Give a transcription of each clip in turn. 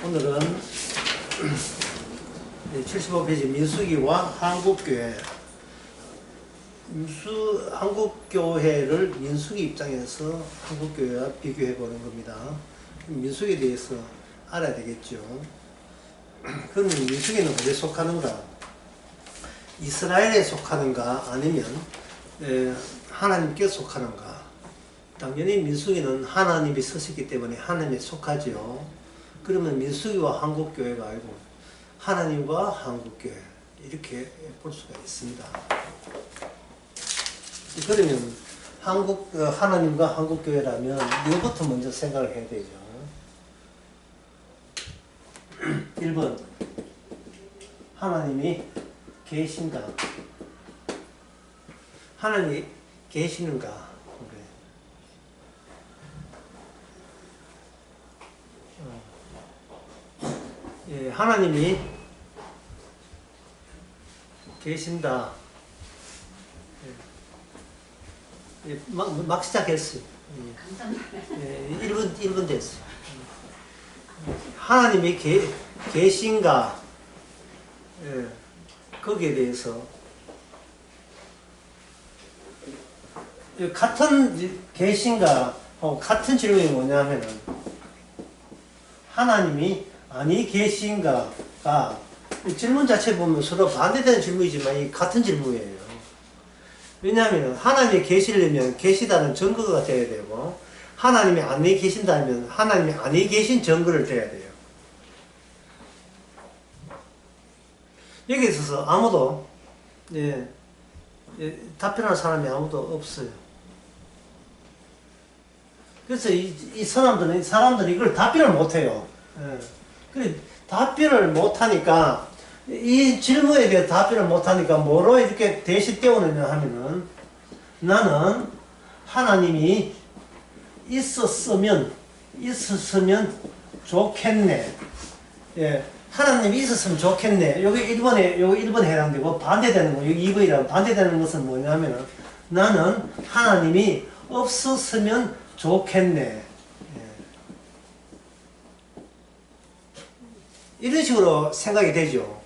오늘은 75페이지 민수기와 한국교회, 한국교회를 민수기 입장에서 한국교회와 비교해 보는 겁니다. 민수기에 대해서 알아야 되겠죠. 그러면 민수기는 어디에 속하는가? 이스라엘에 속하는가 아니면 하나님께 속하는가? 당연히 민수기는 하나님이 쓰셨기 때문에 하나님에 속하죠. 그러면 민수기와 한국교회가 아니고 하나님과 한국교회 이렇게 볼 수가 있습니다. 그러면 하나님과 한국교회라면 이것부터 먼저 생각을 해야 되죠. 1번 하나님이 계신가? 하나님이 계시는가? 예, 하나님이 계신다. 예, 막 시작했어요. 예, 1분 됐어요. 하나님이 계신가? 예, 거기에 대해서 같은 계신가? 같은 질문이 뭐냐면은 하나님이 아니 계신가가 질문 자체 보면 서로 반대되는 질문이지만 이 같은 질문이에요. 왜냐하면 하나님이 계시려면 계시다는 증거가 돼야 되고 하나님이 아니 계신다면 하나님이 아니 계신 증거를 돼야 돼요. 여기에 있어서 아무도 답변할 사람이 아무도 없어요. 그래서 이 사람들은 이걸 답변을 못해요. 그래, 답변을 못하니까, 이 질문에 대해 답변을 못하니까, 뭐로 이렇게 대신 떼어내냐 하면은, 나는 하나님이 있었으면 좋겠네. 예, 하나님이 있었으면 좋겠네. 여기 1번에 해당되고, 반대되는 거, 여기 2번이라고 반대되는 것은 뭐냐면은, 나는 하나님이 없었으면 좋겠네. 이런 식으로 생각이 되죠.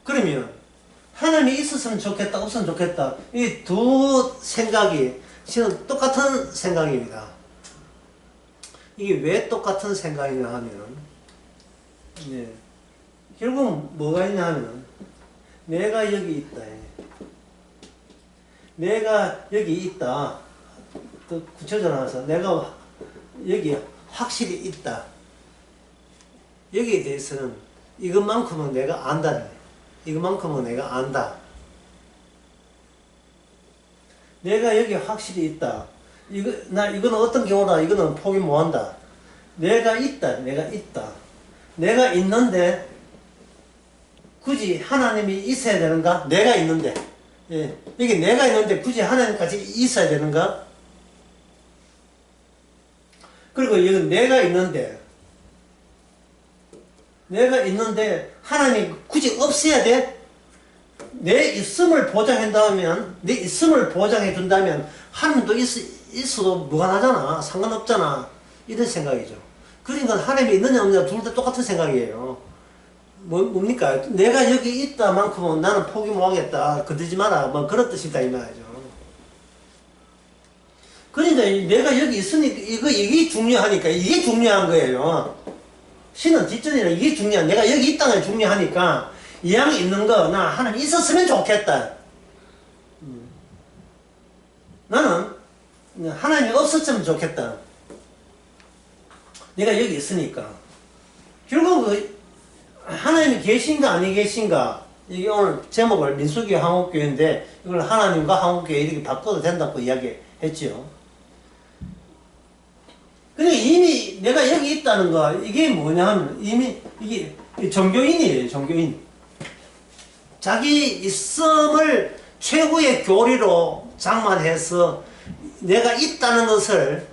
그러면 하나님이 있었으면 좋겠다, 없으면 좋겠다. 이 두 생각이 실은 똑같은 생각입니다. 이게 왜 똑같은 생각이냐 하면은 결국 뭐가 있냐 하면은 내가 여기 있다. 내가 여기 있다. 또 구체적으로 나와서 내가 여기 확실히 있다. 여기에 대해서는 이것만큼은 내가 안다. 이것만큼은 내가 안다. 내가 여기 확실히 있다. 이거는 어떤 경우다. 이거는 포기 못한다. 내가 있다. 내가 있는데 굳이 하나님이 있어야 되는가? 내가 있는데. 예. 여기 내가 있는데 굳이 하나님까지 있어야 되는가? 그리고 여기 내가 있는데 하나님이 굳이 없어야 돼? 내 있음을 보장해 준다면 하나님도 있어도 무관하잖아. 상관없잖아. 이런 생각이죠. 그러니까 하나님이 있느냐 없느냐 둘 다 똑같은 생각이에요. 뭡니까? 내가 여기 있다만큼은 나는 포기 못하겠다. 건드지 마라. 뭐 그런 뜻이다 이 말이죠. 그러니까 내가 여기 있으니까 이게 중요하니까 이게 중요한 거예요. 신은 뒷전이라 이게 중요한, 내가 여기 있다는 게 중요하니까 이왕 있는 거 나 하나님 있었으면 좋겠다. 나는 하나님이 없었으면 좋겠다. 내가 여기 있으니까. 결국 하나님이 계신가 아니 계신가, 이게 오늘 제목을 민수기 한국교회인데 이걸 하나님과 한국교회 이렇게 바꿔도 된다고 이야기했죠. 그러니까 이미 내가 여기 있다는 거, 이게 뭐냐 하면, 이미, 이게 종교인이에요, 종교인. 자기 있음을 최고의 교리로 장만해서 내가 있다는 것을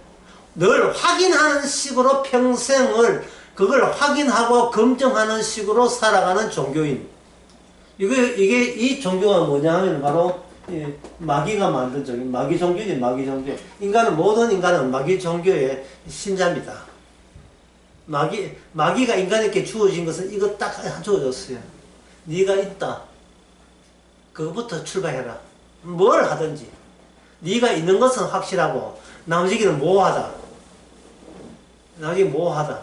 늘 확인하는 식으로 평생을 그걸 확인하고 검증하는 식으로 살아가는 종교인. 이 종교가 뭐냐 하면 바로 마귀가 만든 종교, 마귀 종교지, 마귀 종교. 모든 인간은 마귀 종교의 신자입니다. 마귀가 인간에게 주어진 것은 이거 딱 주어졌어요. 네가 있다. 그것부터 출발해라. 뭘 하든지. 네가 있는 것은 확실하고 나머지는 모호하다. 나머지 모호하다.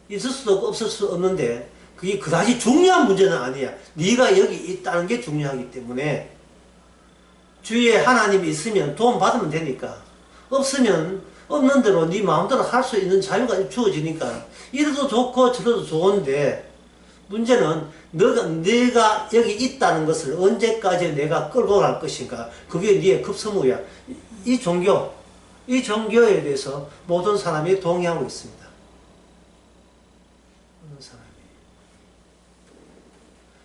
있을 수도 없고 없을 수 없는데 그게 그다지 중요한 문제는 아니야. 네가 여기 있다는 게 중요하기 때문에 주위에 하나님이 있으면 도움 받으면 되니까 없으면 없는 대로 네 마음대로 할 수 있는 자유가 주어지니까 이래도 좋고 저래도 좋은데 문제는 네가 여기 있다는 것을 언제까지 내가 끌고 갈 것인가. 그게 네의 급선무야. 이 종교에 대해서 모든 사람이 동의하고 있습니다. 모든 사람이.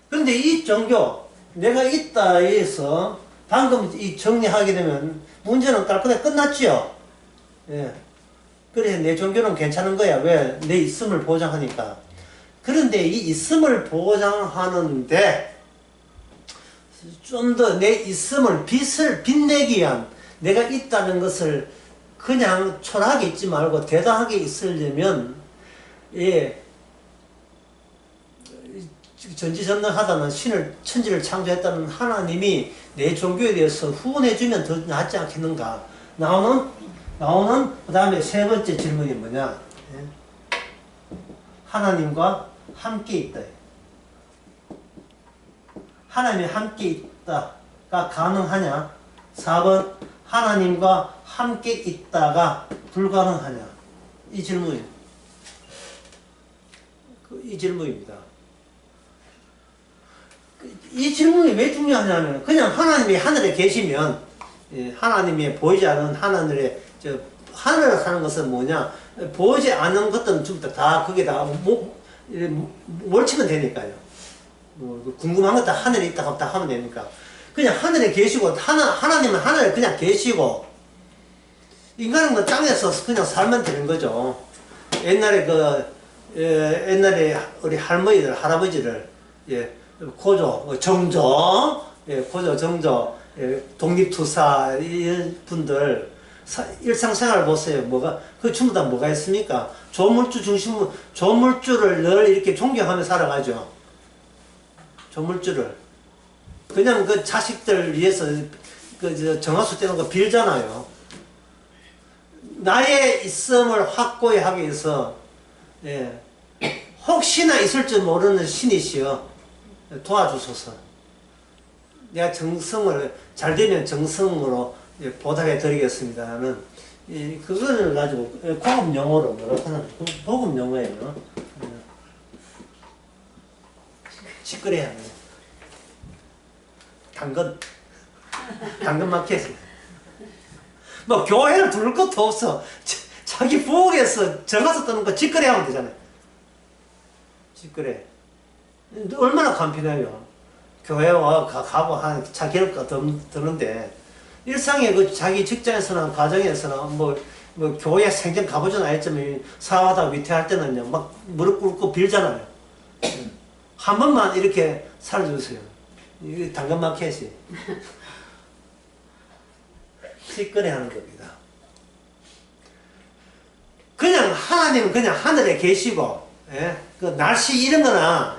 그런데 이 종교, 내가 있다에서 방금 이 정리하게 되면 문제는 깔끔하게 끝났지요. 예. 그래서 내 종교는 괜찮은 거야. 왜? 내 있음을 보장하니까. 그런데 이 있음을 보장하는데 좀 더 내 있음을 빛을 빛내기 위한 내가 있다는 것을 그냥 초라하게 있지 말고 대단하게 있으려면 전지전능하다는 천지를 창조했다는 하나님이 내 종교에 대해서 후원해주면 더 낫지 않겠는가. 나오는 그 다음에 세 번째 질문이 뭐냐. 하나님과 함께 있다. 하나님이 함께 있다가 가능하냐? 4번 하나님과 함께 있다가 불가능하냐? 이 질문입니다. 이 질문이 왜 중요하냐면 그냥 하나님이 하늘에 계시면 하나님이 보이지 않은 하늘에 하늘을 사는 것은 뭐냐? 보이지 않는 것들은 전부 다 거기다가 몰치면 되니까요. 궁금한 것도 하늘에 있다고 다 하면 되니까. 그냥 하늘에 계시고, 하나님은 하늘에 그냥 계시고, 인간은 그 땅에서 그냥 살면 되는 거죠. 옛날에 우리 할머니들, 할아버지를, 고조, 정조, 고조, 정조, 독립투사, 이런 분들, 일상생활 보세요. 그 전부 다 뭐가 있습니까? 조물주를 늘 이렇게 존경하며 살아가죠. 조물주를. 그냥 그 자식들 위해서 정화수 떼는 거 빌잖아요. 나의 있음을 확고히 하기 위해서, 혹시나 있을 줄 모르는 신이시여, 도와주소서. 내가 잘 되면 정성으로 보답해 드리겠습니다는, 그거를 가지고, 고급 용어로 뭐라고 하나, 고급 용어예요. 시끄러야 해. 당근 마켓이. 뭐, 교회를 두를 것도 없어. 자기 부엌에서 정가서 뜨는 거 직거래 하면 되잖아요. 직거래. 얼마나 간편해요. 교회 가고 차 기름값 드는데, 일상에 자기 직장에서나 가정에서나 교회 생전 가보진 않았지만 사업하다 위태할 때는요, 막 무릎 꿇고 빌잖아요. 한 번만 이렇게 살려주세요. 이게 당근마켓이. 시끄러 하는 겁니다. 그냥 하나님은 그냥 하늘에 계시고, 그 날씨 이런 거나,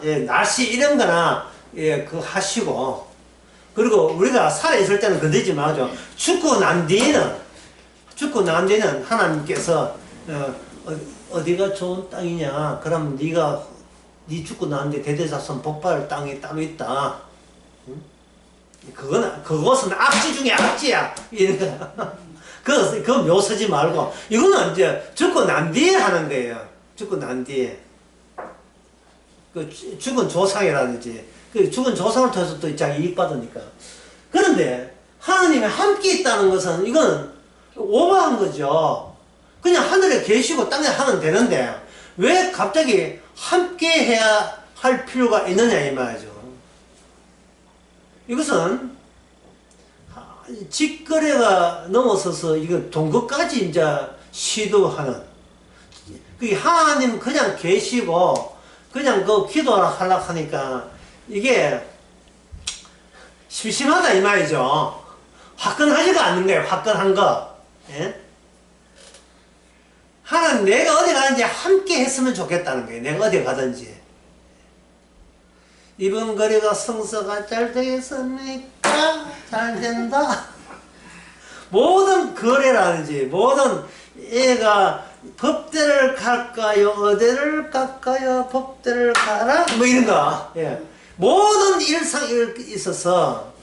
그 하시고, 그리고 우리가 살아있을 때는 건드리지 말죠. 죽고 난 뒤에는 하나님께서, 어디가 좋은 땅이냐. 그러면 네 죽고 나는데 대대자손 복받을 땅이 따로 있다. 응? 그것은 악지 중에 악지야. 이런 거. 그거 묘서지 말고. 이거는 이제 죽고 난 뒤에 하는 거예요. 죽고 난 뒤에. 죽은 조상이라든지, 죽은 조상을 통해서 또 자기 이익 받으니까. 그런데, 하나님이 함께 있다는 것은, 이건 오버한 거죠. 그냥 하늘에 계시고 땅에 하면 되는데, 왜 갑자기 함께 해야 할 필요가 있느냐, 이 말이죠. 이것은, 직거래가 넘어서서, 이거 동거까지 이제 시도하는, 하나님 그냥 계시고, 그냥 기도하라 하려고 하니까, 이게, 심심하다 이 말이죠. 화끈하지가 않는 거예요. 화끈한 거. 예? 하나님 내가 어디 가든지 함께 했으면 좋겠다는 거예요. 내가 어디 가든지. 이번 거리가 성서가 잘 되겠습니까? 잘 된다. 모든 거래라든지 모든 애가 법대를 갈까요? 어디를 갈까요? 법대를 가라? 뭐 이런 거. 예. 모든 일상에 있어서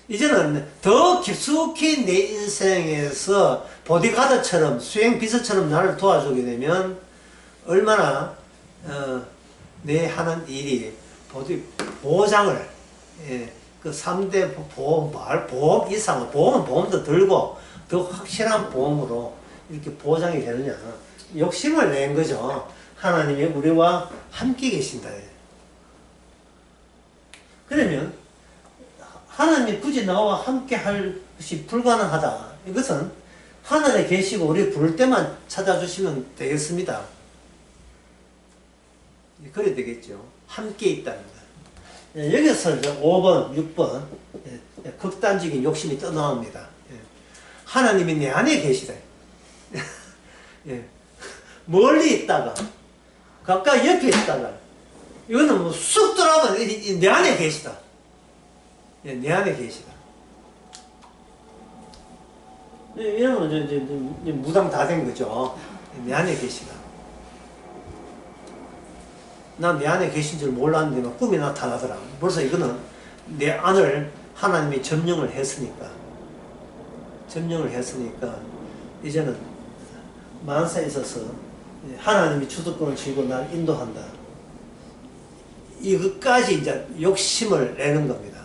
이제는 더 깊숙이 내 인생에서 보디가드처럼 수행비서처럼 나를 도와주게 되면 얼마나 내 하는 일이 보장을 그 3대 보험 이상 보험은 보험도 들고 더 확실한 보험으로 이렇게 보장이 되느냐 욕심을 낸 거죠. 하나님이 우리와 함께 계신다. 그러면 하나님이 굳이 나와 함께 할 것이 불가능하다. 이것은 하늘에 계시고 우리 부를 때만 찾아주시면 되겠습니다. 그래야 되겠죠. 함께 있다는 거. 여기서 5번, 6번 극단적인 욕심이 떠나옵니다. 하나님이 내 안에 계시다. 멀리 있다가 가까이 옆에 있다가 이거는 뭐 쑥 들어가면 내 안에 계시다. 내 안에 계시다. 이러면 이제 무당 다 된 거죠. 내 안에 계시다. 난 내 안에 계신 줄 몰랐는데 막 꿈이 나타나더라. 벌써 이거는 내 안을 하나님이 점령을 했으니까 이제는 만사에 있어서 하나님이 주도권을 쥐고 날 인도한다. 이것까지 이제 욕심을 내는 겁니다.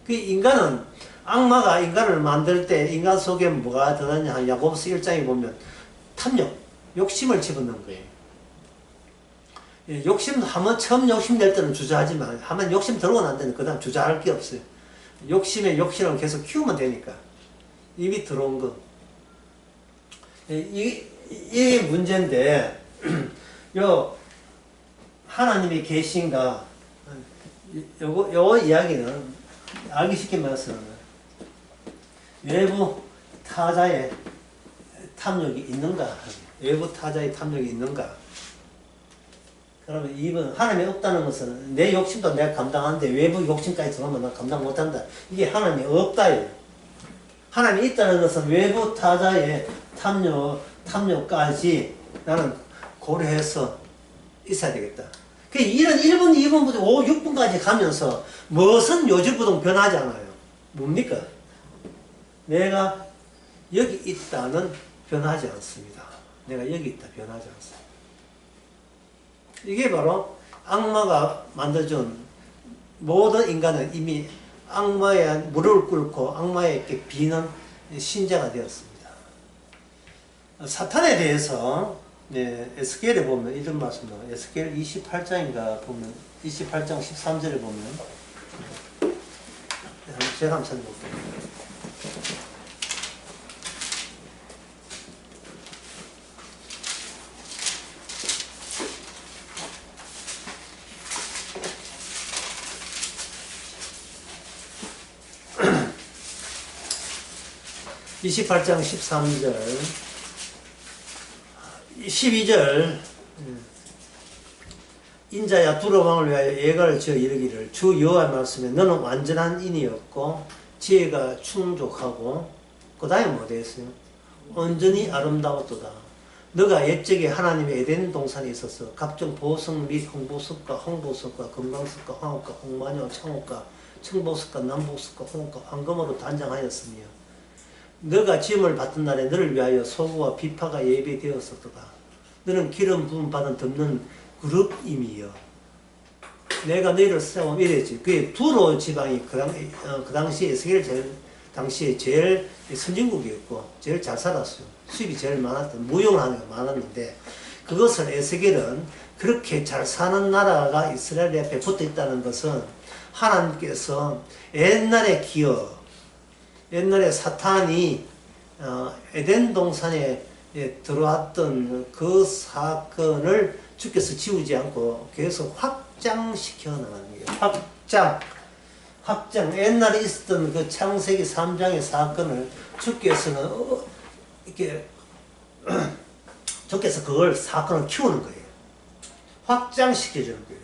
그 인간은 악마가 인간을 만들 때 인간 속에 뭐가 들어가냐 야고보서 1장에 보면 탐욕, 욕심을 집어넣는 거예요. 욕심 하면 처음 욕심 낼 때는 주저하지만 하면 욕심 들어오고 난 데는 그 다음 주저할 게 없어요. 욕심을 계속 키우면 되니까 입이 들어온 거. 이게 문제인데 요 하나님이 계신가 요 이야기는 알기 쉽게 말해서 외부 타자의 탐욕이 있는가? 외부 타자의 탐욕이 있는가? 그러면 2번 하나님이 없다는 것은 내 욕심도 내가 감당하는데 외부 욕심까지 들어오면 난 감당 못한다. 이게 하나님이 없다예요. 하나님이 있다는 것은 외부 타자의 탐욕까지 나는 고려해서 있어야 되겠다. 그 이런 1번, 2번부터 5, 6번까지 가면서 무엇은 요지부동 변하지 않아요. 뭡니까? 내가 여기 있다는 변하지 않습니다. 내가 여기 있다 변하지 않습니다. 이게 바로 악마가 만들어준 모든 인간은 이미 악마의 무릎을 꿇고 악마에게 비는 신자가 되었습니다. 사탄에 대해서 에스겔에 보면 이런 말씀 나와요. 에스겔 28장인가 보면 28장 13절에 보면 제가 한번 찾아볼게요. (28장) 13절 12절 인자야 두로왕을 위하여 예가를 지어 이르기를 주 여호와의 말씀에 너는 완전한 인이었고 지혜가 충족하고 그 다음에 뭐 되겠어요? 온전히 아름다웠도다. 너가 옛적에 하나님의 에덴 동산에 있어서 각종 보석 및 홍보석과 황보석과 금강석과 황옥과 홍마녀 창옥과 청보석과 남보석과 홍옥과 황금으로 단장하였으며 너가 지음을 받던 날에 너를 위하여 소고와 비파가 예배되었었도다. 너는 기름 부음 받은 덮는 그룹임이여. 내가 너희를 세워 이랬지. 그게 두로 지방이 그 당시에 에스겔 당시에 제일 선진국이었고 제일 잘 살았어요. 수입이 제일 많았던 무용을 하는 게 많았는데 그것을 에스겔은 그렇게 잘 사는 나라가 이스라엘 옆에 붙어 있다는 것은 하나님께서 옛날의 기억 옛날에 사탄이 에덴 동산에 들어왔던 그 사건을 주께서 지우지 않고 계속 확장시켜 나가는 거예요. 확장, 옛날에 있었던 그 창세기 3장의 사건을 주께서는 이렇게 주께서 그걸 사건을 키우는 거예요. 확장시켜주는 거예요.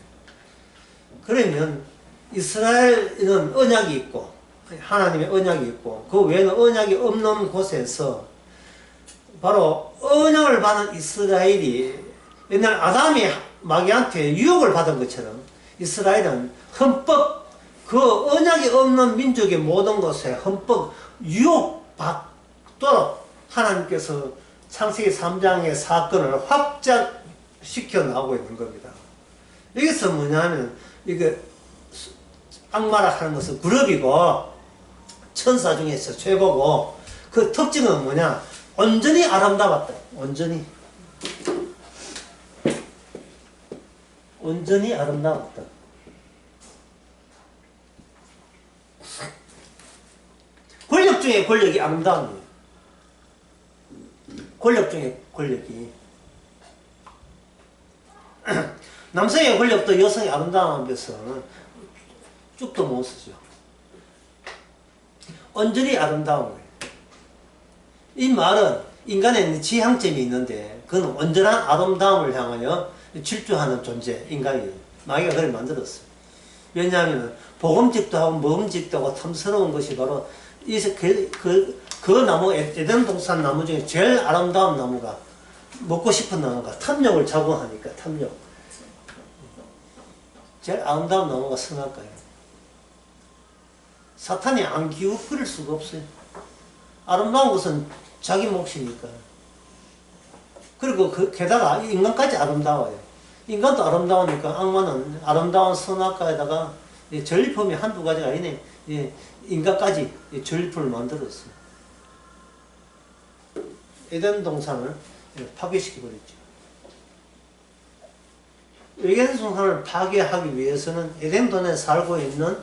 그러면 이스라엘은 언약이 있고 하나님의 언약이 있고 그 외에는 언약이 없는 곳에서 바로 언약을 받은 이스라엘이 옛날 아담이 마귀한테 유혹을 받은 것처럼 이스라엘은 헌법, 그 언약이 없는 민족의 모든 것에 헌법 유혹받도록 하나님께서 창세기 3장의 사건을 확장시켜 나오고 있는 겁니다. 여기서 뭐냐면 이게 악마라 하는 것은 그룹이고 천사 중에서 최고고 그 특징은 뭐냐? 온전히 아름다웠다. 온전히 아름다웠다. 권력 중에 권력이 아름다운 거예요. 권력 중에 권력이 남성의 권력도 여성의 아름다움에 비해서는 쭉도 못 쓰죠. 온전히 아름다운 거예요. 이 말은 인간의 지향점이 있는데 그건 온전한 아름다움을 향하여 질주하는 존재, 인간이에요. 마귀가 그걸 만들었어요. 왜냐하면 복음직도 하고 먹음직도 하고 탐스러운 것이 바로 그 나무, 에덴 동산 나무 중에 제일 아름다운 나무가, 먹고 싶은 나무가 탐욕을 자극하니까 탐욕. 제일 아름다운 나무가 선악과예요. 사탄이 안 기웃거릴 수가 없어요. 아름다운 것은 자기 몫이니까. 그리고 게다가 인간까지 아름다워요. 인간도 아름다우니까 악마는 아름다운 선악과에다가 전리품이 한두 가지가 아니네. 인간까지 전리품을 만들었어요. 에덴 동산을 파괴시켜버렸죠. 에덴 동산을 파괴하기 위해서는 에덴 동산에 살고 있는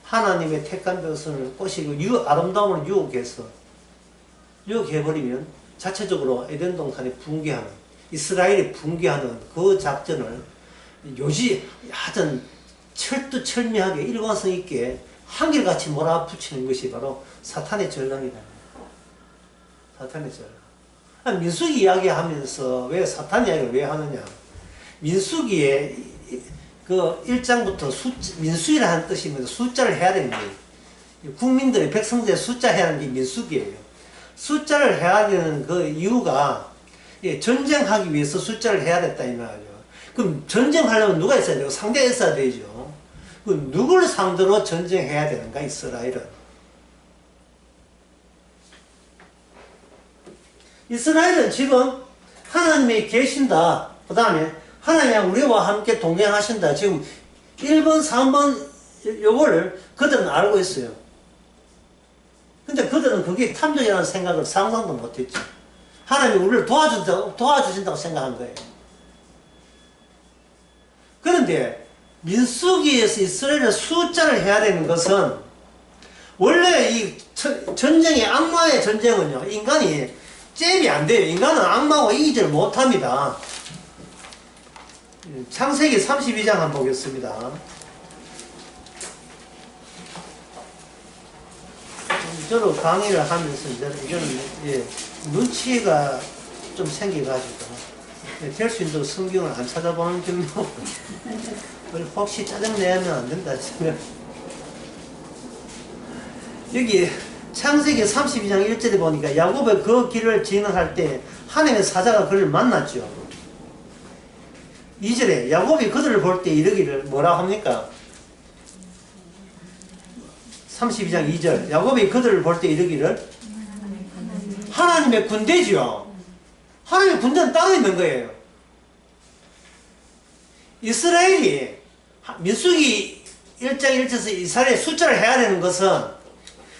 하나님의 택한 백성을 꼬시고 아름다움을 유혹해버리면 자체적으로 에덴 동산이 붕괴하는, 이스라엘이 붕괴하는 그 작전을 하여튼 철두철미하게 일관성 있게 한결같이 몰아붙이는 것이 바로 사탄의 전략이다. 사탄의 전략. 민수기 이야기하면서 왜 사탄 이야기를 왜 하느냐? 민수기에 그 1장부터 민수기라는 뜻이 뭐죠? 숫자를 해야 되는 거예요. 국민들의 백성들의 숫자 해야 하는 게 민수기예요. 숫자를 해야 되는 그 이유가 전쟁하기 위해서 숫자를 해야 됐다 이 말이죠. 그럼 전쟁하려면 누가 있어야 되고 상대가 있어야 되죠. 그럼 누구를 상대로 전쟁해야 되는가 이스라엘은? 이스라엘은 지금 하나님이 계신다. 그 다음에 하나님 우리와 함께 동행하신다. 지금 1번, 3번 요거를 그들은 알고 있어요. 근데 그들은 그게 탐욕이라는 생각을 상상도 못했죠. 하나님이 우리를 도와주신다고 생각한 거예요. 그런데 민수기에서 이스라엘의 숫자를 해야 되는 것은 원래 이 전쟁의 악마의 전쟁은요, 인간이 잽이 안 돼요. 인간은 악마하고 이기지를 못합니다. 창세기 32장 한번 보겠습니다. 저로 강의를 하면서 이거는 눈치가 좀 생겨가지고 될 수 있는 성경을 안 찾아보는 경우 혹시 짜증내면 안 된다 싶으면 여기 창세기 32장 1절에 보니까 야곱의 그 길을 진행할 때 하나님의 사자가 그를 만났죠. 2절에 야곱이 그들을 볼 때 이르기를 뭐라 합니까? 32장 2절 야곱이 그들을 볼 때 이르기를 하나님의 군대지요. 하나님의 군대는 따로 있는 거예요. 이스라엘이 민수기 1장 1절에서 이스라엘의 숫자를 해야 되는 것은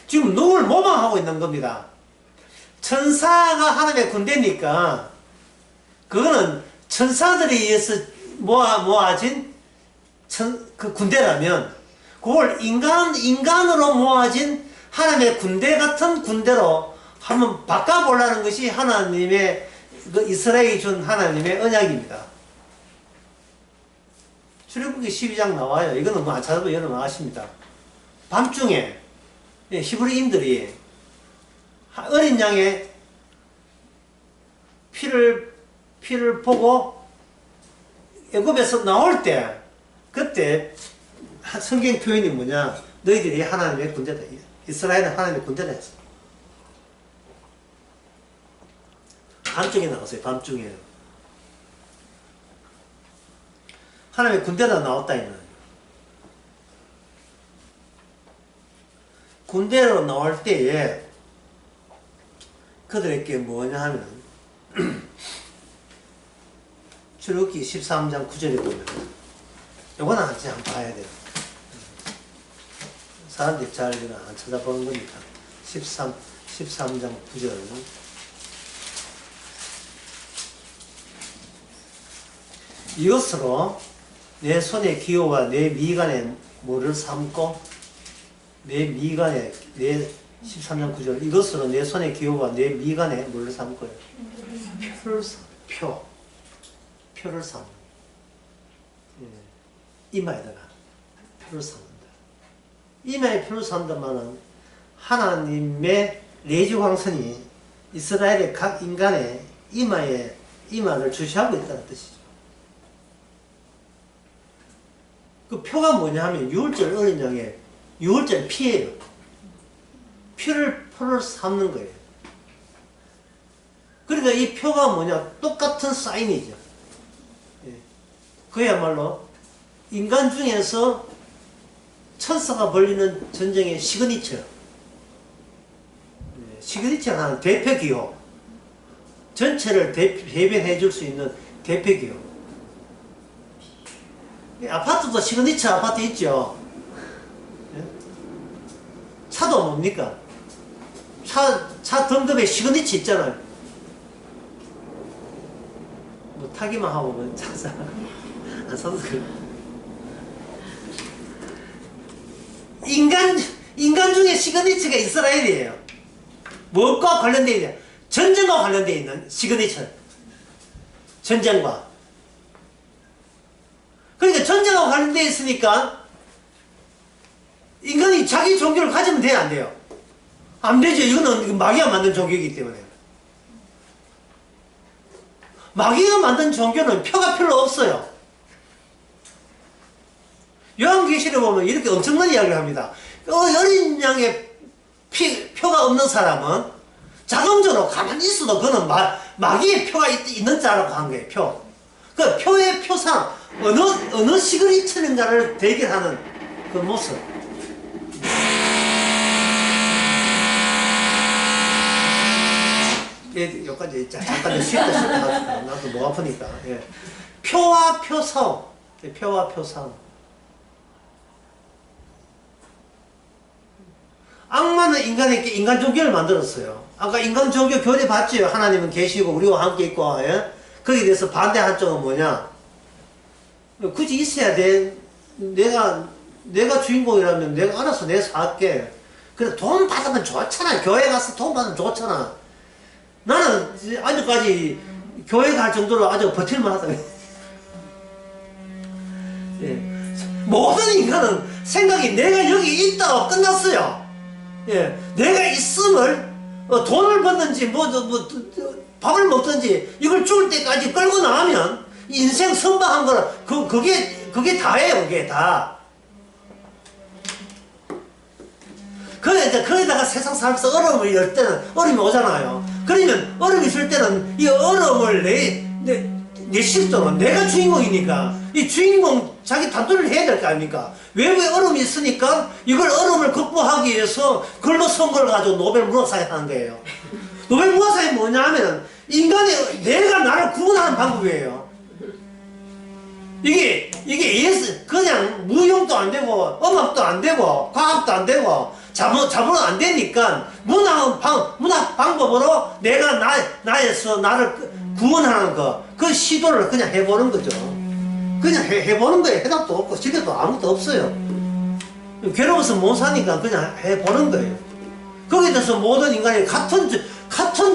지금 누구를 모방하고 있는 겁니다. 천사가 하나님의 군대니까 그거는 천사들에 의해서 모아진 그 군대라면 그걸 인간으로 모아진 하나님의 군대 같은 군대로 한번 바꿔보려는 것이 하나님의 그 이스라엘이 준 하나님의 언약입니다. 출애굽기 12장 나와요. 이거는 뭐 안 찾아도 여러분 아십니다. 밤중에 히브리인들이 어린 양의 피를 보고 애굽에서 나올 때 그때 성경 표현이 뭐냐? 너희들이 하나님의 군대다. 이스라엘은 하나님의 군대다 했어. 밤중에 나왔어요. 밤중에. 하나님의 군대다 나왔다 이는. 군대로 나올 때에 그들에게 뭐냐 하면 출애굽기 13장 9절에 보면 요거는 한번 봐야 돼요. 사람들이 잘 안 찾아보는 거니까 13장 9절 이것으로 내 손의 기호와 내 미간의 뭐를 삼고 내 미간에 내 13장 9절 이것으로 내 손의 기호와 내 미간에 뭐를 삼고요? 표를 삼. 이마에다가 표를 삼는다. 이마에 표를 삼다마는 하나님의 레지왕선이 이스라엘의 각 인간의 이마를 주시하고 있다는 뜻이죠. 그 표가 뭐냐 하면 유월절 어린 양의 유월절 피예요. 표를 삼는 거예요. 그러니까 이 표가 뭐냐 똑같은 사인이죠. 그야말로 인간 중에서 천사가 벌리는 전쟁의 시그니처. 시그니처는 하는 대표기호. 전체를 대변해 줄 수 있는 대표기호. 아파트도 시그니처 아파트 있죠. 차도 뭡니까? 차 등급에 시그니처 있잖아요. 뭐 타기만 하고 뭐 차사 안 사도 그래. 인간 중에 시그니처가 이스라엘이에요. 무엇과 관련되어 있냐? 전쟁과 관련되어 있는 시그니처. 전쟁과. 그러니까 전쟁과 관련되어 있으니까 인간이 자기 종교를 가지면 돼요, 안 돼요? 안 되죠. 이거는 마귀가 만든 종교이기 때문에. 마귀가 만든 종교는 표가 별로 없어요. 요한계시를 보면 이렇게 엄청난 이야기를 합니다. 어린 양의 표가 없는 사람은 자동적으로 가만히 있어도 그는 마귀의 표가 있는 자라고 한 거예요. 표. 그 표의 표상 어느 시그니처인가를 대결하는 그 모습. 여기까지 잠깐 쉬었다 나도 목 아프니까. 예. 표와 표상. 표와 표상. 악마는 인간에게 인간 종교를 만들었어요. 아까 인간 종교 교리 봤죠? 하나님은 계시고 우리와 함께 있고. 예? 거기에 대해서 반대 한쪽은 뭐냐? 굳이 있어야 돼. 내가 주인공이라면 내가 알아서 내가 살게. 그래 돈 받으면 좋잖아. 교회 가서 돈 받으면 좋잖아. 나는 아직까지 교회 갈 정도로 아주 버틸만 하다. 예. 모든 인간은 생각이 내가 여기 있다고 끝났어요. 예. 내가 있음을 돈을 벌든지 밥을 먹든지 이걸 죽을 때까지 끌고 나가면 인생 선방한 거라 그게 다예요. 그게 다. 거기다가 세상 살면서 어려움을 열 때는 어려움이 오잖아요. 그러면 어려움이 있을 때는 이 어려움을 내 실도로 내가 주인공이니까 이 주인공 자기 단도를 해야 될 거 아닙니까? 외부에 어려움이 있으니까 이걸 어려움을 극복하기 위해서 글로 선거를 가지고 노벨 문학상에 하는 거예요. 노벨 문학상이 뭐냐 하면 인간의 내가 나를 구원하는 방법이에요. 이게 그냥 무용도 안 되고 음악도 안 되고 과학도 안 되고 자본은 안 되니까 문학 방법으로 내가 나에서 나를 구원하는 그 시도를 그냥 해보는 거죠. 그냥 해보는 거예요. 해답도 없고 지켜도 아무것도 없어요. 괴로워서 못 사니까 그냥 해보는 거예요. 거기에 대해서 모든 인간이 같은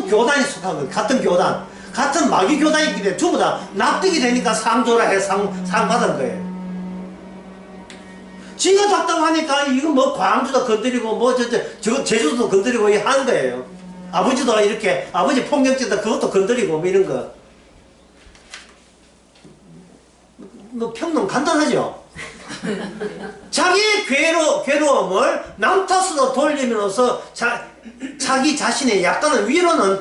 교단이 속한 거예요. 같은 교단. 같은 마귀 교단이기 때문에 전부 다 납득이 되니까 상 줘라 해 상 받은 거예요. 지가 답답하니까 이거 뭐 광주도 건드리고 뭐 저 제주도 건드리고 이렇게 하는 거예요. 아버지도 이렇게 아버지 폭력죄다 그것도 건드리고 뭐 이런 거. 뭐 평론 간단하죠. 자기의 괴로움을 남 탓으로 돌리면서 자기 자신의 약간의 위로는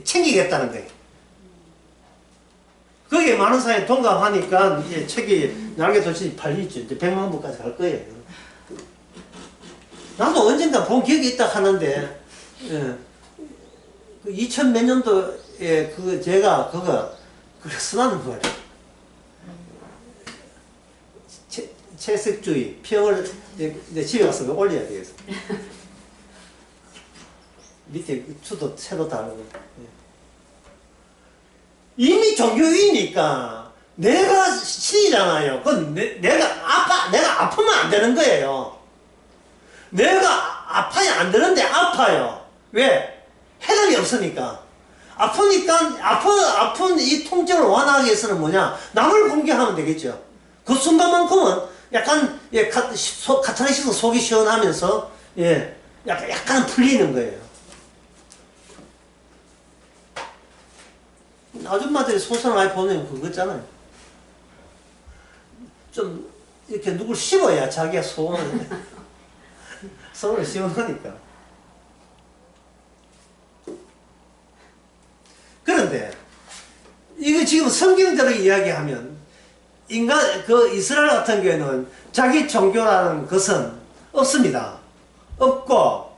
챙기겠다는 거예요. 거기에 많은 사람이 동감하니까 이제 책이 날개 도시 팔리죠. 이제 100만 부까지 갈 거예요. 나도 언젠가 본 기억이 있다 하는데, 예. 그 2000 몇 년도에 제가 그래 써놨는 거예요. 채색주의, 평을 내 집에 가서 올려야 되겠어. 밑에 추도 새로 달고. 이미 종교인이니까 내가 신이잖아요. 그건 내가 아프면 안 되는 거예요. 내가 아파야 안 되는데 아파요. 왜? 해답이 없으니까. 아프니까 아픈 이 통증을 완화하기 위해서는 뭐냐? 남을 공개하면 되겠죠. 그 순간만큼은 약간 카타르시스 속이 시원하면서 약간 풀리는 거예요. 아줌마들이 소설 많이 보면 그거잖아요. 좀 이렇게 누굴 씹어야 자기가 소원을 시원하니까. 그런데 이거 지금 성경대로 이야기하면 이스라엘 같은 경우에는 자기 종교라는 것은 없습니다. 없고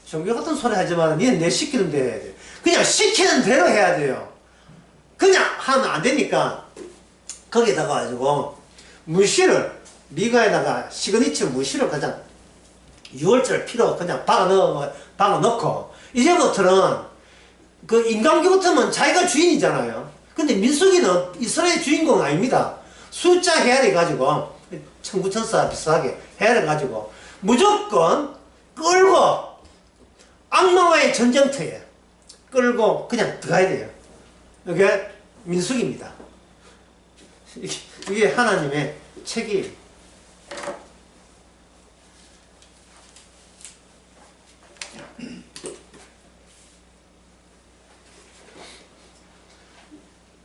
종교 같은 소리 하지 마. 니는 내 시키는 대로 해야 돼. 그냥 시키는 대로 해야 돼요. 그냥 하면 안 되니까 거기다가 가지고 미가에다가 시그니처 무시를 그냥 6월절 피로 그냥 박아 넣고 이제부터는 그 인간교 같으면 자기가 주인이잖아요. 근데 민수기는 이스라엘 주인공 아닙니다. 숫자 헤아려 가지고 청구천사 비슷하게 헤아려 가지고 무조건 끌고 악마와의 전쟁터에 끌고 그냥 들어가야 돼요. 이게 민수기입니다. 이게 하나님의 책이에요.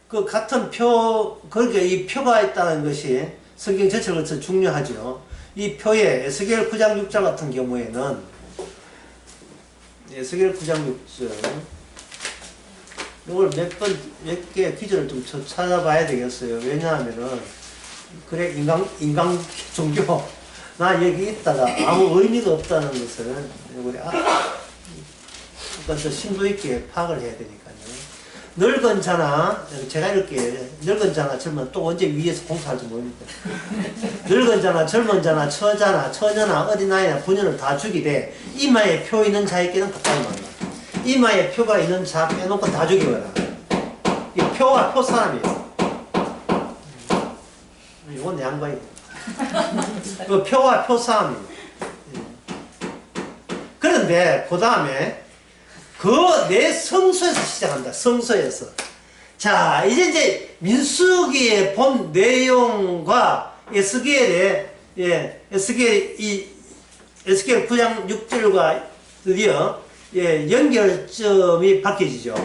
그 같은 그러니까 이 표가 있다는 것이 성경 전체로서 중요하죠. 이 표에 에스겔 9장 6절 같은 경우에는 에스겔 9장 6절 이걸 몇 개 기준을 좀 찾아봐야 되겠어요. 왜냐하면은, 그래, 인간 종교, 나 여기 있다가 아무 의미가 없다는 것을, 우리, 더 심도 있게 파악을 해야 되니까요. 늙은 자나, 제가 이렇게, 늙은 자나 젊은, 또 언제 위에서 공부할지 모르니까. 늙은 자나 젊은 자나 처자나 처녀나 어린아이나 부녀를 다 죽이되, 이마에 표 있는 자에게는 가까이 만나. 이마에 표가 있는 자 빼놓고 다 죽이거라. 이 표와 표 사람이에요. 이건 내 양반이에요. 그 표와 표 사람이에요. 그런데 그 다음에 내 성소에서 시작한다. 성소에서. 자, 이제 민수기의 본 내용과 에스겔 9장 6절과 드디어 연결점이 밝혀지죠.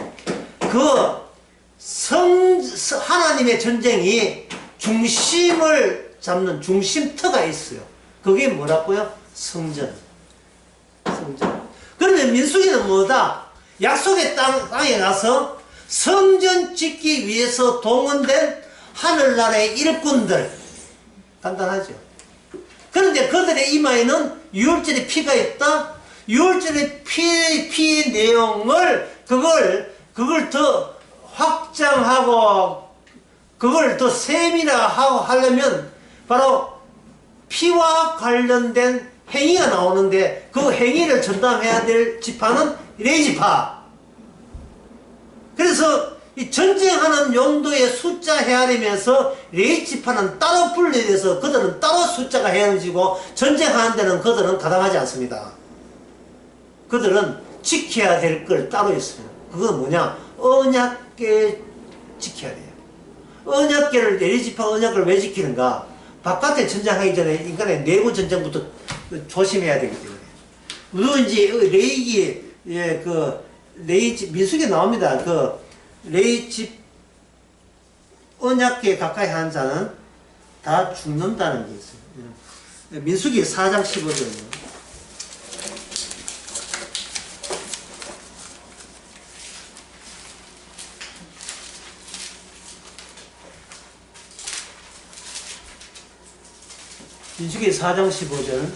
하나님의 전쟁이 중심을 잡는 중심터가 있어요. 그게 뭐라고요? 성전. 그런데 민수기는 뭐다? 약속의 땅에 가서 성전 짓기 위해서 동원된 하늘나라의 일꾼들. 간단하죠. 그런데 그들의 이마에는 유월절의 피가 있다. 6월절의 피의 내용을 그걸 더 확장하고 그걸 더 세밀화하고 하려면 바로 피와 관련된 행위가 나오는데 그 행위를 전담해야 될 지파는 레위지파. 그래서 이 전쟁하는 용도의 숫자 헤아리면서 레위지파는 따로 분리돼서 그들은 따로 숫자가 헤아려지고 전쟁하는 데는 그들은 가담하지 않습니다. 그들은 지켜야 될 걸 따로 있어요. 그건 뭐냐? 언약계 지켜야 돼요. 언약계를, 레위지파 언약을 왜 지키는가? 바깥에 전쟁하기 전에 인간의 내부 전쟁부터 조심해야 되기 때문에. 누구든지 레이기, 예, 민수기에 나옵니다. 레이 집 언약궤 가까이 하는 자는 다 죽는다는 게 있어요. 예. 민수기 4장 15절입니다. 민수기 4장 15절.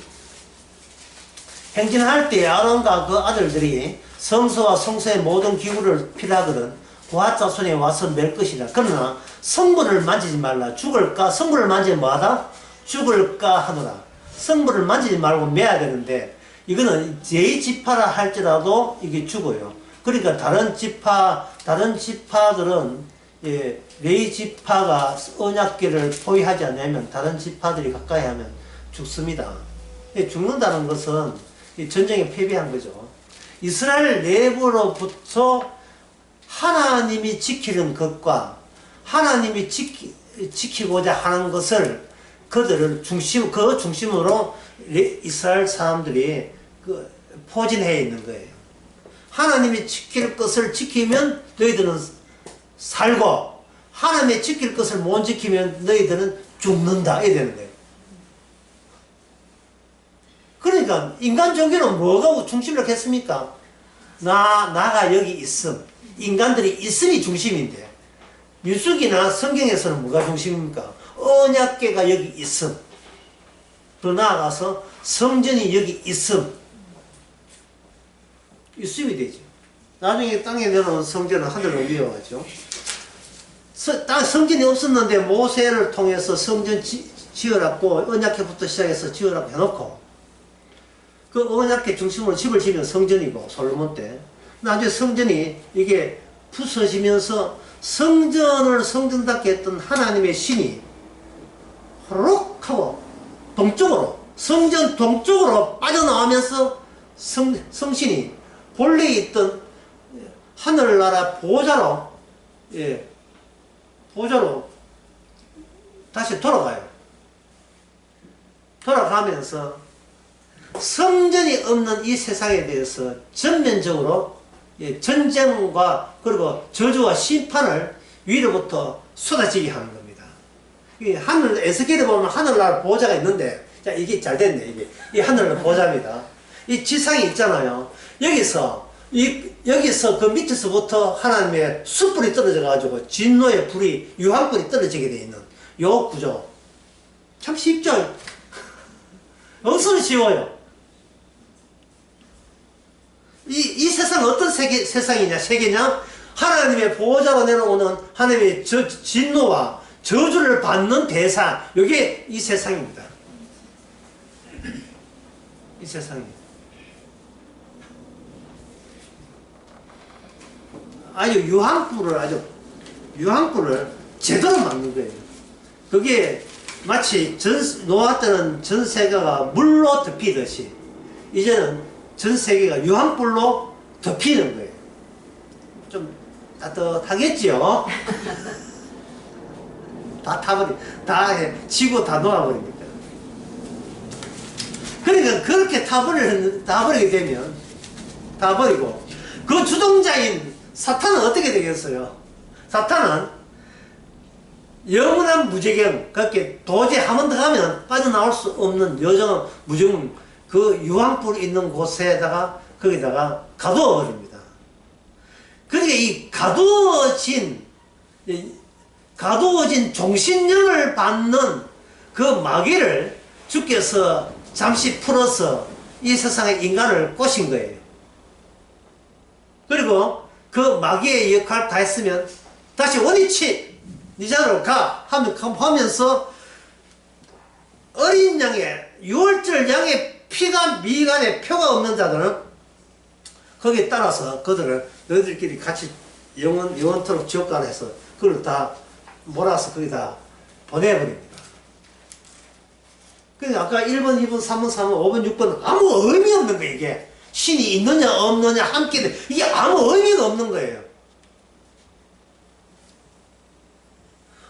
행진할 때 아론과 그 아들들이 성소와 성소의 모든 기구를 필하거든 고핫 자손에 와서 맬 것이라. 그러나 성물을 만지지 말라. 죽을까? 성물을 만지면 뭐하다? 죽을까 하노라. 성물을 만지지 말고 매야 되는데 이거는 제2지파라 할지라도 이게 죽어요. 그러니까 다른 지파들은 예, 레위 지파가 언약궤를 포위하지 않으면 다른 지파들이 가까이 하면 죽습니다. 죽는다는 것은 전쟁에 패배한 거죠. 이스라엘 내부로부터 하나님이 지키는 것과 하나님이 지키고자 하는 것을 그 중심으로 이스라엘 사람들이 포진해 있는 거예요. 하나님이 지킬 것을 지키면 너희들은 살고 하나님이 지킬 것을 못 지키면 너희들은 죽는다. 이래 되는 거예요. 그러니까 인간 종교는 뭐가 중심을 했습니까? 나가 여기 있음. 인간들이 있음이 중심인데 민수기나 성경에서는 뭐가 중심입니까? 언약궤가 여기 있음. 더 나아가서 성전이 여기 있음. 있음이 되죠. 나중에 땅에 내려온 성전은 하늘로 위어가죠. 성전이 없었는데 모세를 통해서 성전 지으라고 언약궤부터 시작해서 지으라고 해놓고 그 언약궤 중심으로 집을 지으면 성전이고 솔로몬 때 나중에 성전이 이게 부서지면서 성전을 성전답게 했던 하나님의 신이 호로록 하고 동쪽으로 성전 동쪽으로 빠져나오면서 성신이 본래 있던 하늘나라 보호자로 보호자로 다시 돌아가요. 돌아가면서 성전이 없는 이 세상에 대해서 전면적으로 전쟁과 그리고 저주와 심판을 위로부터 쏟아지게 하는 겁니다. 하늘 에스겔에 보면 하늘나라 보호자가 있는데 자 이게 잘 됐네. 이게 이 하늘나라 보호자입니다. 이 지상이 있잖아요. 여기서 그 밑에서부터 하나님의 숯불이 떨어져 가지고 진노의 불이 유황불이 떨어지게 되어 있는 요 구조 참 쉽죠. 엄청 쉬워요. 이 세상은 어떤 세계냐? 하나님의 보호자로 내려오는 하나님의 진노와 저주를 받는 대상, 이게 이 세상입니다. 이 세상입니다. 유황불을 제대로 막는 거예요. 그게 마치 노아 때는 전 세계가 물로 덮이듯이 이제는 전 세계가 유황불로 덮이는 거예요. 좀 따뜻하겠지요? 다 지고 다 놓아버립니다. 그러니까 그렇게 다 버리게 되면 다 버리고 그 주동자인 사탄은 어떻게 되겠어요? 사탄은 영원한 무제경, 그렇게 도저히 한 번 더 가면 빠져나올 수 없는 여정은 무제경 그 유황불 있는 곳에다가 거기다가 가두어 버립니다. 그러니까 이 가두어진 종신령을 받는 그 마귀를 주께서 잠시 풀어서 이 세상에 인간을 꼬신 거예요. 그리고 그 마귀의 역할 다 했으면 다시 원위치 네 자리로 가 하면서 어린 양의 6월절 양의 피가 미간에 표가 없는 자들은 거기에 따라서 그들을 너희들끼리 같이 영원토록 지옥간에서 그걸 다 몰아서 거기다 보내버립니다. 그러니까 아까 1번, 2번, 3번, 4번, 5번, 6번 아무 의미 없는 거예요. 이게 신이 있느냐 없느냐 함께 이게 아무 의미가 없는 거예요.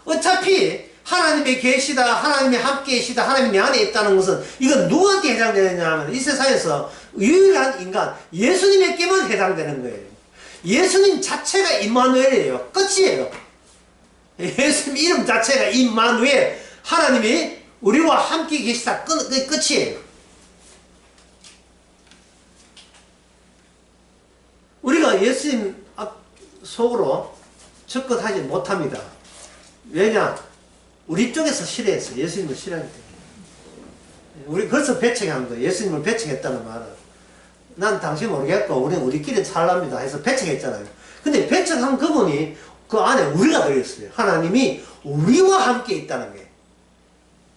어차피 하나님이 계시다, 하나님이 함께 계시다, 하나님이 내 안에 있다는 것은 이건 누구한테 해당되느냐 하면 이 세상에서 유일한 인간 예수님에게만 해당되는 거예요. 예수님 자체가 임마누엘이에요. 끝이에요. 예수님 이름 자체가 임마누엘, 하나님이 우리와 함께 계시다, 끝이에요. 우리가 예수님 속으로 접근하지 못합니다. 왜냐? 우리 쪽에서 싫어했어. 예수님을 싫어하기 때문에. 우리 그래서 배척한 거예요. 예수님을 배척했다는 말은. 난 당신 모르겠고 우리는 우리끼리 살랍니다 해서 배척했잖아요. 근데 배척한 그분이 그 안에 우리가 들어있어요. 하나님이 우리와 함께 있다는 게.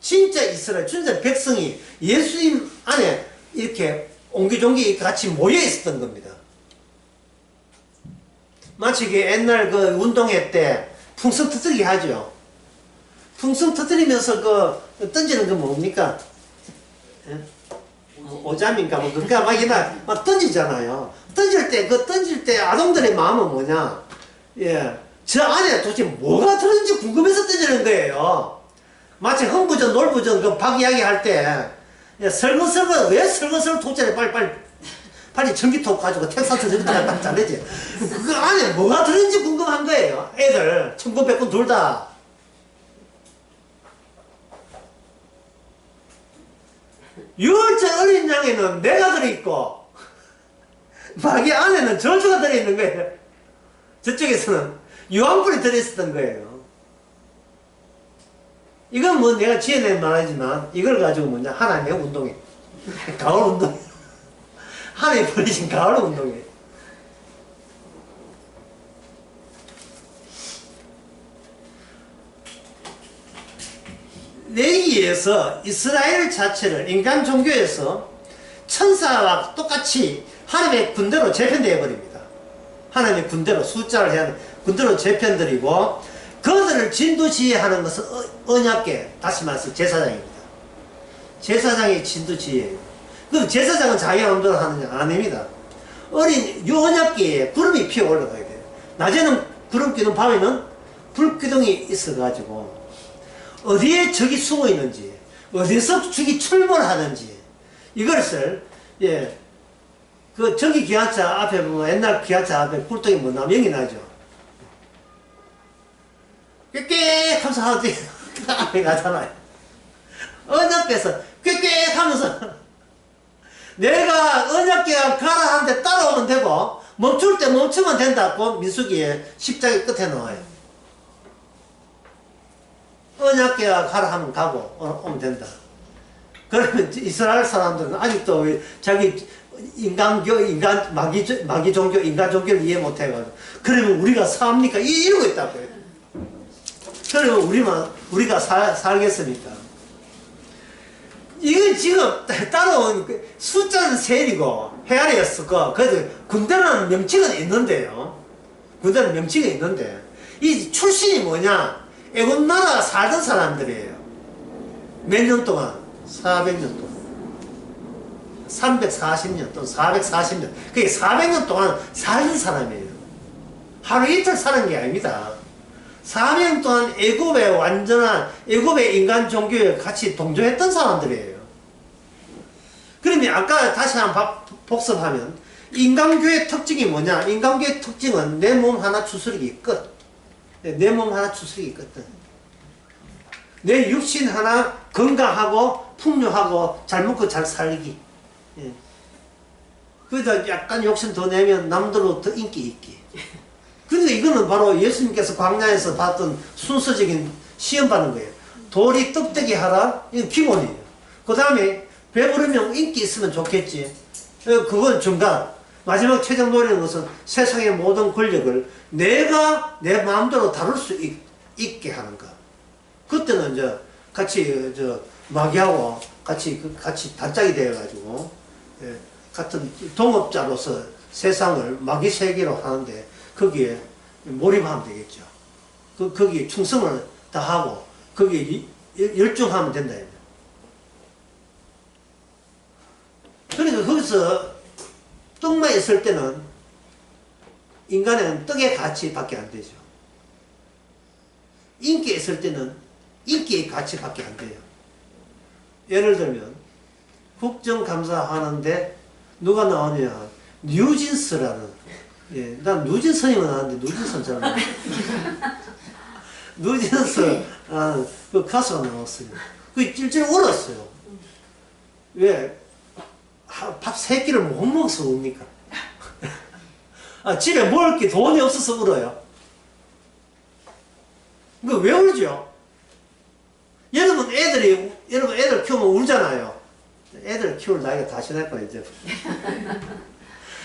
진짜 이스라엘, 진짜 백성이 예수님 안에 이렇게 옹기종기 같이 모여 있었던 겁니다. 마치 그 옛날 그 운동회 때 풍선 터뜨리기 하죠. 풍선 터뜨리면서 그 던지는 거 뭡니까? 예? 오잠인가 뭐 그러니까 막 던지잖아요. 던질 때 아동들의 마음은 뭐냐? 예, 저 안에 도대체 뭐가 들었는지 궁금해서 던지는 거예요. 마치 흥부전 놀부전 그 박 이야기 할 때 예, 설거설거 왜 설거설거 톡자리 빨리 전기톱 가지고 텍사스 전기톱 딱 자르지. 그 안에 뭐가 들었는지 궁금한 거예요. 애들 천군백군 둘 다. 유월절 어린 양에는 내가 들어있고 마귀 안에는 저주가 들어있는 거예요. 저쪽에서는 유황불이 들어있었던 거예요. 이건 뭐 내가 지어낸 말이지만 이걸 가지고 뭐냐 하나님의 운동이에요. 가을 운동이에요. 하나님이 버리신 가을 운동이에요. 레위기에서 이스라엘 자체를 인간 종교에서 천사와 똑같이 하나님의 군대로 재편되어 버립니다. 하나님의 군대로 숫자를 해야 하는 군대로 재편드리고 그들을 진두지휘하는 것은 언약궤, 다시 말해서 제사장입니다. 제사장이 진두지휘예요. 그 제사장은 자기 마음대로 하느냐? 아닙니다. 언약궤에 구름이 피어 올라가야 돼요. 낮에는 구름 기둥, 밤에는 불 기둥이 있어가지고 어디에 적이 숨어 있는지, 어디서 적이 출몰하는지, 이것을, 예, 그 전기 기관차 앞에 보면 옛날 기관차 앞에 굴뚝이 뭐 남영이 나죠. 꽥꽥 하면서 하지. 앞에 가잖아요. 언약궤에서 꽥꽥 하면서 내가 언약궤가 가라 하는데 따라오면 되고 멈출 때 멈추면 된다고 민수기에 10장의 끝에 나와요. 언약궤가 가라 하면 가고 오면 된다. 그러면 이스라엘 사람들은 아직도 자기 마귀 종교, 인간 종교를 이해 못해가지고 그러면 우리가 삽니까? 이러고 있다고요. 그러면 우리가 살겠습니까? 이게 지금 따라온 숫자는 셀이고 헤아리였었고 그래도 군대라는 명칭은 있는데요. 군대는 명칭이 있는데 이 출신이 뭐냐? 애굽 나라 살던 사람들이에요. 몇 년 동안? 400년 동안. 340년 또는 440년. 그게 400년 동안 살던 사람이에요. 하루 이틀 사는 게 아닙니다. 400년 동안 애굽의 완전한 애굽의 인간 종교에 같이 동조했던 사람들이에요. 그러면 아까 다시 한번 복습하면 인간교의 특징이 뭐냐? 인간교의 특징은 내 몸 하나 추스르기 끝. 내 몸 하나 추스르기 끝. 내 육신 하나 건강하고 풍요하고 잘 먹고 잘 살기. 예. 그러다 약간 욕심 더 내면 남들로 더 인기 있기. 그런데 이거는 바로 예수님께서 광야에서 봤던 순서적인 시험 받는 거예요. 돌이 떡대기 하라? 이건 기본이에요. 그 다음에 배부르면 인기 있으면 좋겠지. 그건 중간. 마지막 최종 노리는 것은 세상의 모든 권력을 내가 내 마음대로 다룰 수 있게 하는 것. 그때는 이제 같이 마귀하고 같이 단짝이 되어가지고 같은 동업자로서 세상을 마귀 세계로 하는데 거기에 몰입하면 되겠죠. 거기에 충성을 다하고 거기에 열중하면 된다. 그러니까 거기서 떡만 있을 때는 인간은 떡의 가치밖에 안 되죠. 인기에 있을 때는 인기의 가치밖에 안 돼요. 예를 들면 국정감사 하는데 누가 나오냐, 뉴진스라는, 예, 난 뉴진 스님은 아는데 뉴진스는 잘 모르겠어요. 뉴진스 그 가수가 나왔어요. 그 찔찔 울었어요. 왜? 밥 3끼를 못 먹어서 웁니까? 집에 먹을 게 돈이 없어서 울어요. 그 왜 울죠? 여러분 애들 키우면 울잖아요. 애들 키울 나이가 다 지났고 이제.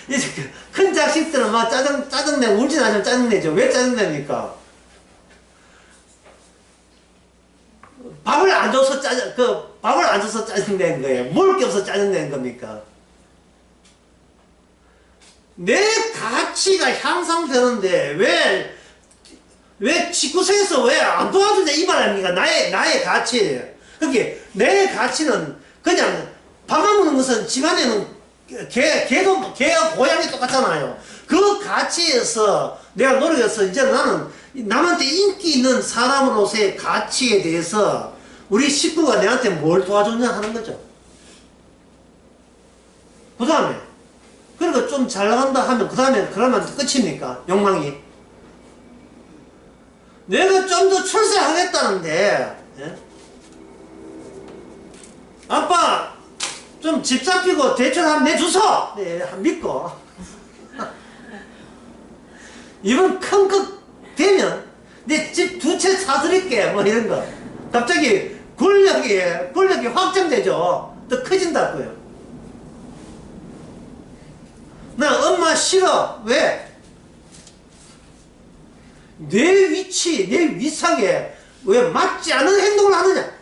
이제 큰 자식들은 막 짜증내 울진 않으면 짜증내죠. 왜 짜증냅니까? 밥을 안 줘서 짜증내는 거예요. 먹을 게 없어서 짜증내는 겁니까? 내 가치가 향상되는데 왜 집구석에서 왜 안 도와주냐 이 말 아닙니까? 나의 가치. 그게 내 가치는 그냥 밥만 먹는 것은 집안에는 개와 고양이 똑같잖아요. 그 가치에서 내가 노력해서 이제 나는 남한테 인기 있는 사람으로서의 가치에 대해서 우리 식구가 내한테 뭘 도와줬냐 하는 거죠. 그 다음에 그리고 좀 잘 나간다 하면 그러면 끝입니까? 욕망이. 내가 좀 더 출세하겠다는데, 예? 아빠 좀 집 잡히고 대출 한번 내주소. 네, 믿고 이번 큰 것 되면 내 집 2채 사드릴게 뭐 이런 거. 갑자기 권력이 확장되죠. 더 커진다고요. 나 엄마 싫어. 왜? 내 위치, 내 위상에 왜 맞지 않은 행동을 하느냐?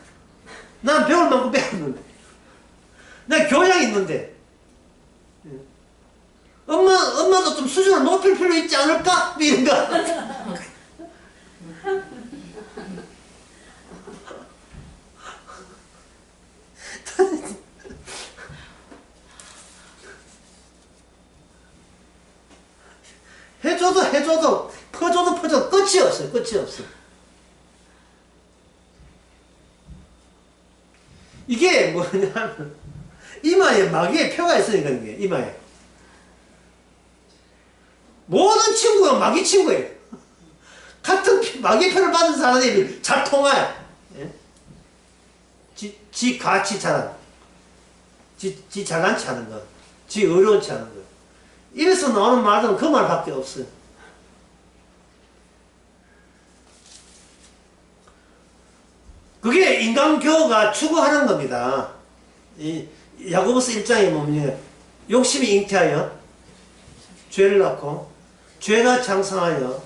난 배울 만큼 배웠는데, 난 교양이 있는데, 엄마도 좀 수준을 높일 필요 있지 않을까? 이런 거. 해줘도 퍼줘도 끝이 없어요. 끝이 없어. 이게 뭐냐면 이마에 마귀의 표가 있으니까 이게 이마에 모든 친구가 마귀 친구예요. 같은 마귀의 표를 받은 사람들이 잘 통화해. 예? 지 가치 자랑, 지 자간치 하는 거, 지 어려운치 하는 거. 입에서 나오는 말은 그 말밖에 없어요. 그게 인간교가 추구하는 겁니다. 이 야고보서 1장에 보면 욕심이 잉태하여 죄를 낳고 죄가 장성하여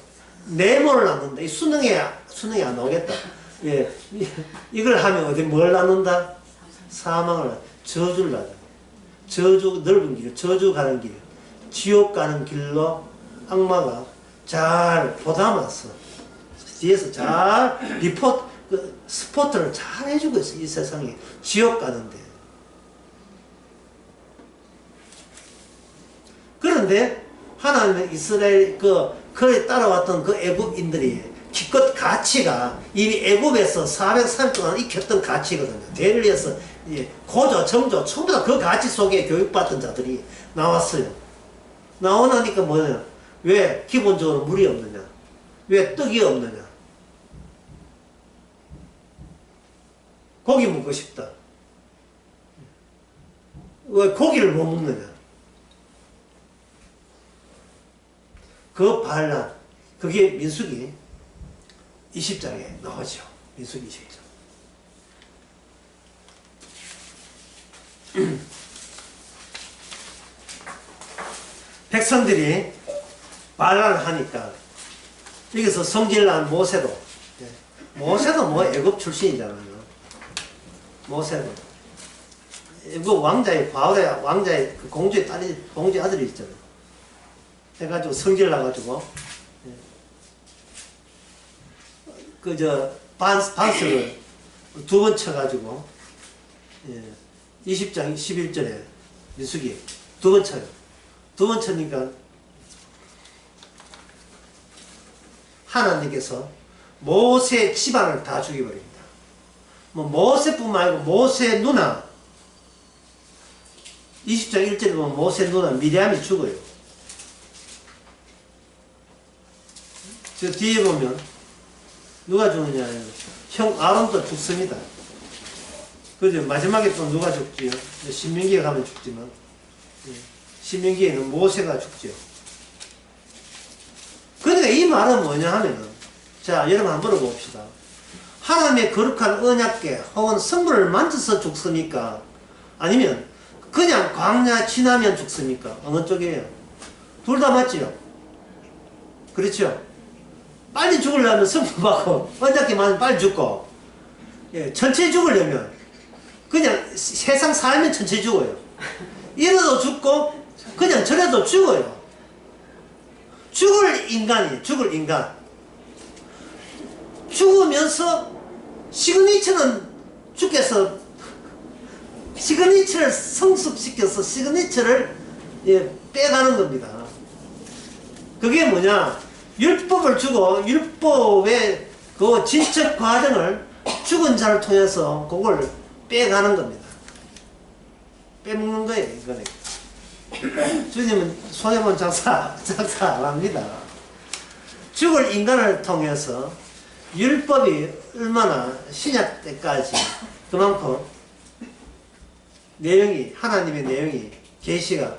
내모를 낳는다. 이 수능이 안 나오겠다. 예, 이걸 하면 어디 뭘 낳는다? 사망을, 저주를 낳는다. 저주, 넓은 길, 저주 가는 길, 지옥 가는 길로 악마가 잘 보담아서 뒤에서 잘 스포트를 잘 해주고 있어. 이 세상에 지옥 가는데. 그런데 하나님은 이스라엘 그에 따라왔던 그 애굽인들이 기껏 가치가 이미 애굽에서 430 동안 익혔던 가치거든요. 대를 위해서 고조, 정조 전부 다 그 가치 속에 교육받던 자들이 나왔어요. 나오니까 뭐냐? 왜 기본적으로 물이 없느냐? 왜 떡이 없느냐? 고기 먹고 싶다. 왜 고기를 못 먹느냐? 그 반란, 그게 민수기 20장에 나오죠. 민수기 20장. 백성들이 반란을 하니까 여기서 성질난 모세도 뭐 애굽 출신이잖아요. 모세도 애굽 왕자의 그 공주의 아들이 있잖아요. 해가지고 성질 나가지고 반석을 2번 쳐가지고 20장 11절에 민수기 2번 쳐요. 2번 쳐니까 하나님께서 모세 집안을 다 죽여버립니다. 뭐 모세뿐만 아니고 모세 누나 20장 1절에 보면 모세 누나 미리암이 죽어요. 저 뒤에 보면 누가 죽느냐, 형 아론도 죽습니다. 그죠? 마지막에 또 누가 죽지요? 신명기에 가면 죽지만 신명기에는 모세가 죽죠. 그러니까 이 말은 뭐냐 하면은, 자 여러분 한번 물어봅시다. 하나님의 거룩한 언약궤 혹은 성물을 만져서 죽습니까? 아니면 그냥 광야 지나면 죽습니까? 어느 쪽이에요? 둘 다 맞지요? 그렇죠? 빨리 죽으려면 성물 받고 언약궤 맞으면 빨리 죽고, 예, 천천히 죽으려면 그냥 세상 살면 천천히 죽어요. 이래도 죽고 그냥 저래도 죽어요. 죽을 인간이 죽을 인간. 죽으면서 시그니처는 주께서 시그니처를 성숙시켜서 시그니처를, 예, 빼가는 겁니다. 그게 뭐냐? 율법을 주고 율법의 그 진척 과정을 죽은 자를 통해서 그걸 빼가는 겁니다. 빼먹는 거예요, 이거는. 주님은 손해본 장사 안 합니다. 죽을 인간을 통해서 율법이 얼마나 신약 때까지 그만큼 내용이, 하나님의 내용이, 계시가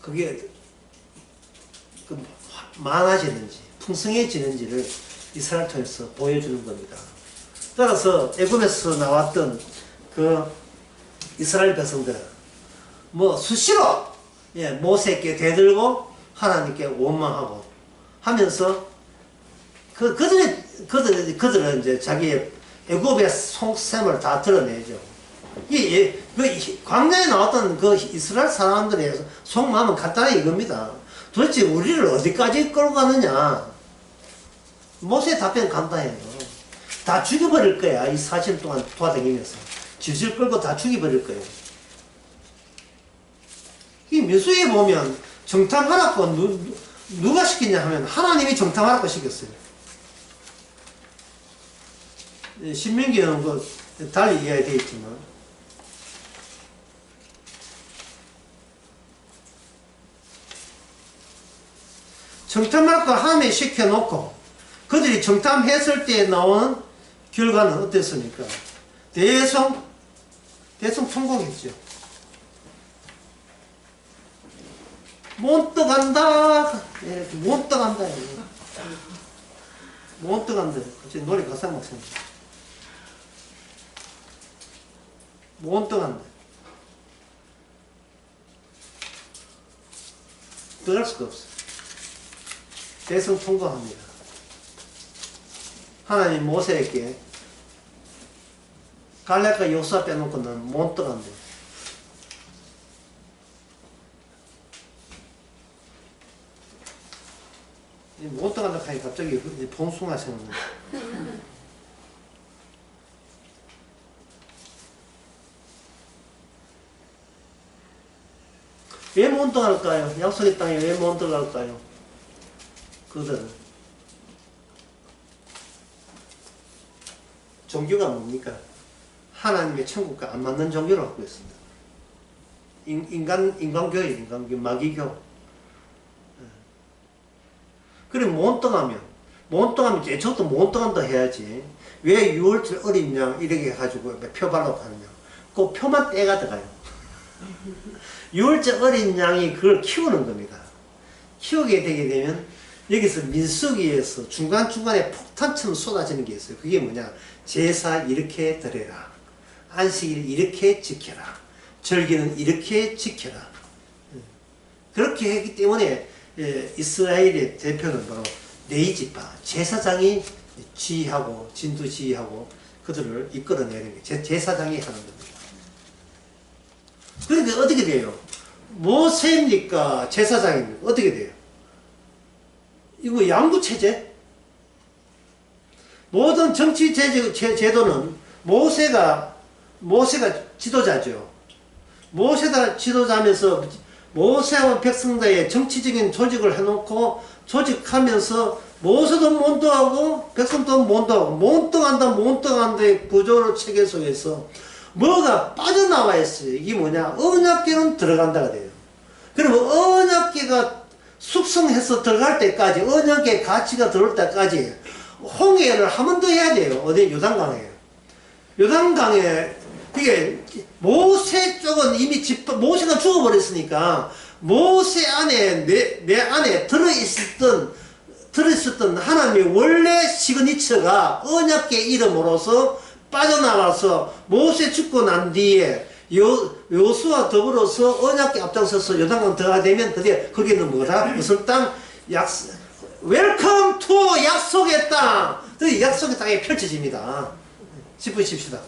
그게 많아지는지 풍성해지는지를 이스라엘 통해서 보여주는 겁니다. 따라서 애굽에서 나왔던 그 이스라엘 백성들은 뭐 수시로, 예, 모세께 대들고 하나님께 원망하고 하면서 그들은 이제 자기의 애굽의 속셈을 다 드러내죠. 그 광야에 나왔던 그 이스라엘 사람들의 속마음은 간단히 이겁니다. 도대체 우리를 어디까지 끌고 가느냐? 모세의 답변은 간단해요. 다 죽여버릴 거야. 이 40일 동안 돌아다니면서 질질 끌고 다 죽여버릴 거예요. 이 민수기에 보면 정탐하라고 누가 시켰냐 하면 하나님이 정탐하라고 시켰어요. 신명기는 그 달리 이해되어 있지만, 정탐하라고 하나님이 시켜놓고 그들이 정탐했을 때 나오는 결과는 어땠습니까? 대성 통곡했죠. 못 떠간다. 예, 못 떠간다. 못 떠간다. 제 노래 가사 막 생각. 못 떠간다. 떠날 수가 없어. 대성 통곡합니다. 하나님 모세에게 갈렙과 여호수아 빼놓고는 못 떠간대. 못 떠간다 하니 갑자기 봉숭아 생각나. 왜 못 떠갈까요? 약속의 땅에 왜 못 떠갈까요? 그들은 종교가 뭡니까? 하나님의 천국과 안 맞는 종교를 갖고 있습니다. 인간교회, 마귀교. 그래, 못 떠가면 애초부터 못 떠간다 해야지. 왜 6월절 어린 양 이렇게 해가지고 표 발라고 하느냐. 그 표만 떼가 들어가요. 6월절 어린 양이 그걸 키우는 겁니다. 키우게 되게 되면 여기서 민수기에서 중간중간에 폭탄처럼 쏟아지는 게 있어요. 그게 뭐냐. 제사 이렇게 드려라. 안식일 이렇게 지켜라. 절기는 이렇게 지켜라. 그렇게 했기 때문에 이스라엘의 대표는 바로 레위지파, 제사장이 지휘하고 진두지휘하고 그들을 이끌어내는 게 제사장이 하는 겁니다. 그러니까 어떻게 돼요? 모세입니까? 제사장입니까? 어떻게 돼요? 이거 양구체제? 모든 정치 제도는 모세가 지도자죠. 모세가 지도자면서 모세와 백성들의 정치적인 조직을 해놓고 조직하면서 모세도 몬등하고 백성도 몬등하고 몬등한다의 구조로 체계 속에서 뭐가 빠져나와 있어요. 이게 뭐냐? 언약궤는 들어간다가 돼요. 그러면 언약궤가 숙성해서 들어갈 때까지, 언약궤 가치가 들어올 때까지 홍해를 한 번 더 해야 돼요. 어디? 요단강에. 요단강에 이게 모세 쪽은 이미 모세가 죽어버렸으니까 모세 안에 내 안에 들어있었던 하나님의 원래 시그니처가 언약궤 이름으로서 빠져나와서 모세 죽고 난 뒤에 여호수아 더불어서 언약궤 앞장서서 요단강 들어가게 되면 드디어 거기는 뭐다? 무슨 땅? 웰컴 투 약속의 땅! 그 약속의 땅이 펼쳐집니다. 10분 쉽시다.